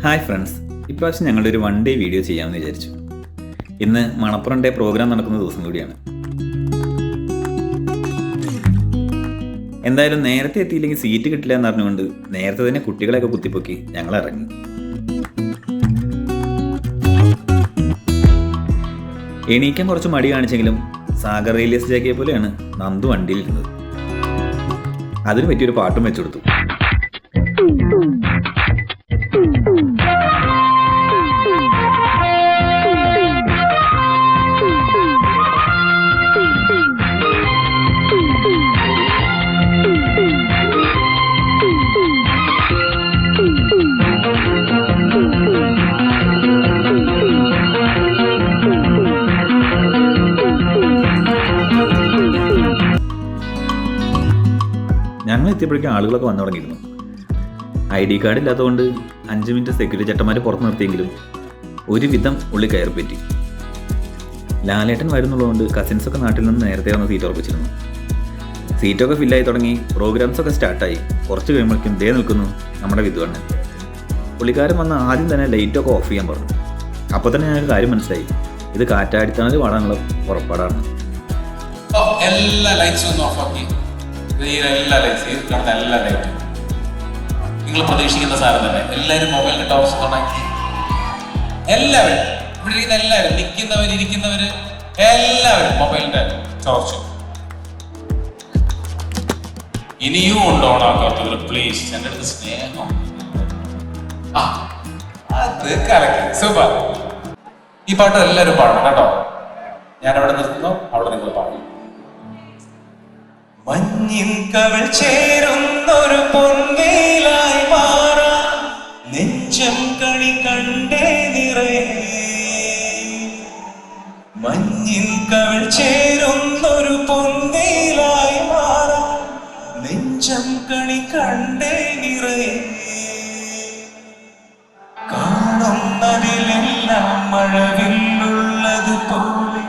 Hi friends, ഇപ്രാവശ്യം ഞങ്ങളുടെ ഒരു 1 ഡേ വീഡിയോ ചെയ്യാമെന്ന് വിചാരിച്ചു. ഇന്ന് മണപ്പുറം ഡേ പ്രോഗ്രാം നടക്കുന്ന ദിവസം കൂടിയാണ്. എന്തായാലും നേരത്തെ എത്തിയില്ലെങ്കിൽ സീറ്റ് കിട്ടില്ല എന്ന് പറഞ്ഞുകൊണ്ട് നേരത്തെ തന്നെ കുട്ടികളെയൊക്കെ കുത്തിപ്പൊക്കി ഞങ്ങൾ ഇറങ്ങി. എണീക്കാൻ കുറച്ച് മടി കാണിച്ചെങ്കിലും സാഗർ റിലീസ് ജാക്കിയെ പോലെയാണ് നന്ദു വണ്ടിയിലിരുന്നത്. അതിന് പറ്റിയൊരു പാട്ടും വെച്ചുകൊടുത്തു. ഞങ്ങൾ എത്തിയപ്പോഴേക്കും ആളുകളൊക്കെ വന്നു തുടങ്ങിയിരുന്നു. ID കാർഡ് ഇല്ലാത്തതുകൊണ്ട് 5 മിനിറ്റ് സെക്യൂരിറ്റി ചേട്ടന്മാർ പുറത്ത് നിർത്തിയെങ്കിലും ഒരുവിധം ഉള്ളിൽ കയറി പറ്റി. ലാലേട്ടൻ വരുന്നുള്ളതുകൊണ്ട് കസിൻസൊക്കെ നാട്ടിൽ നിന്ന് നേരത്തെ വന്ന് സീറ്റ് ഉറപ്പിച്ചിരുന്നു. സീറ്റൊക്കെ ഫില്ലായി തുടങ്ങി, പ്രോഗ്രാംസൊക്കെ സ്റ്റാർട്ടായി. കുറച്ച് കഴിയുമ്പോഴേക്കും ദേ നിൽക്കുന്നു നമ്മുടെ വിദ്വാണ്ണൻ. പുള്ളിക്കാരൻ വന്ന് ആദ്യം തന്നെ ലൈറ്റൊക്കെ ഓഫ് ചെയ്യാൻ പറഞ്ഞു. അപ്പോൾ തന്നെ ഞങ്ങൾക്ക് കാര്യം മനസ്സിലായി, ഇത് കാറ്റാടിത്തണൽ പാടാനുള്ള പുറപ്പാടാണ്. എല്ലാ ലൈറ്റ്സും ഒന്ന് ഓഫാക്കി. എല്ലാ ലൈറ്റും നിങ്ങൾ പ്രതീക്ഷിക്കുന്ന സാധനം തന്നെ. എല്ലാവരും മൊബൈലിന്റെ ടോർച്ച് ഉണ്ടാക്കി. എല്ലാവരും ഇവിടെ ഇരിക്കുന്ന എല്ലാവരും, നിൽക്കുന്നവര് ഇരിക്കുന്നവര് എല്ലാവരും മൊബൈലിന്റെ ടോർച്ച്. ഇനിയും ഉണ്ട് ഓണാക്കാത്തവര് പ്ലീസ്, എൻ്റെ അടുത്ത് സ്നേഹം. അത് കലക്കി സൂപ്പർ. ഈ പാട്ട് എല്ലാവരും പാടണം കേട്ടോ. ഞാൻ അവിടെ നിർത്തുന്നു, അവിടെ നിങ്ങൾ പാടും. മഞ്ഞിൻ കവൾ ചേരുന്നൊരു പൊൻവേലായി മാറാം, നെഞ്ചം കണി കണ്ടേ നിറയെ. മഞ്ഞിൻ കവൾ ചേരുന്നൊരു പൊൻവേലായി മാറാം, നെഞ്ചം കണി കണ്ടേ നിറയെ. കാണുന്നതിലെല്ലാം മഴവില്ലുള്ളത് പോലെ,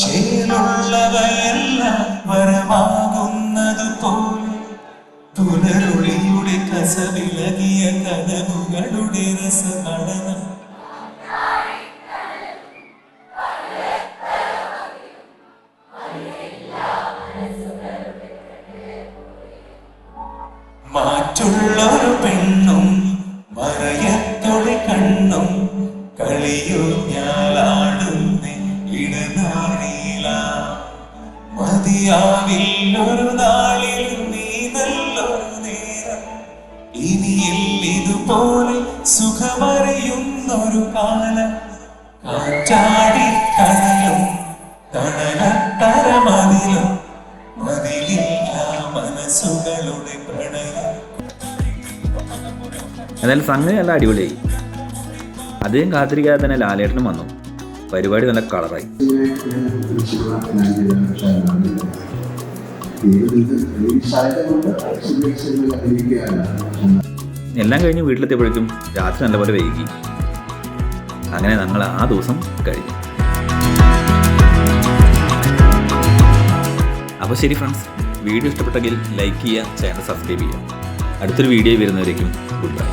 ചേലുള്ളവയെല്ലാം വരമാകുന്നത് പോലെ, പുലരുളിയുടെ കസവിലകിയ കനവുകളുടെ രസനടനം. മാറ്റുള്ളൊരു പെണ്ണും മറയത്തൊരു കണ്ണും കളിയൂഞ്ഞാലാടുന്നേ ഇടനാഴിയില. മതിയാവില്ലൊരു നാളിലും നീ നല്ലൊരു നേരം, ഇനിയിൽ ഇതുപോലെ സുഖമറിയുന്നൊരു കാലം. കാറ്റാടി കടലും തണലത്തരമതിലും മതിലില്ല മനസ്സുകളുടെ പ്രണയം. എന്നാലും സംഗതി നല്ല അടിപൊളിയായി. അധികം കാത്തിരിക്കാതെ തന്നെ ലാലേട്ടനും വന്നു. പരിപാടി നല്ല കളറായി. എല്ലാം കഴിഞ്ഞ് വീട്ടിലെത്തിയപ്പോഴേക്കും രാത്രി നല്ലപോലെ വൈകി. അങ്ങനെ ഞങ്ങൾ ആ ദിവസം കഴിഞ്ഞു. അപ്പോൾ ശരി ഫ്രണ്ട്സ്, വീഡിയോ ഇഷ്ടപ്പെട്ടെങ്കിൽ ലൈക്ക് ചെയ്യുക, ചാനൽ സബ്സ്ക്രൈബ് ചെയ്യുക. അടുത്തൊരു വീഡിയോ വരുന്നവരേക്കും ഗുഡ് ബൈ.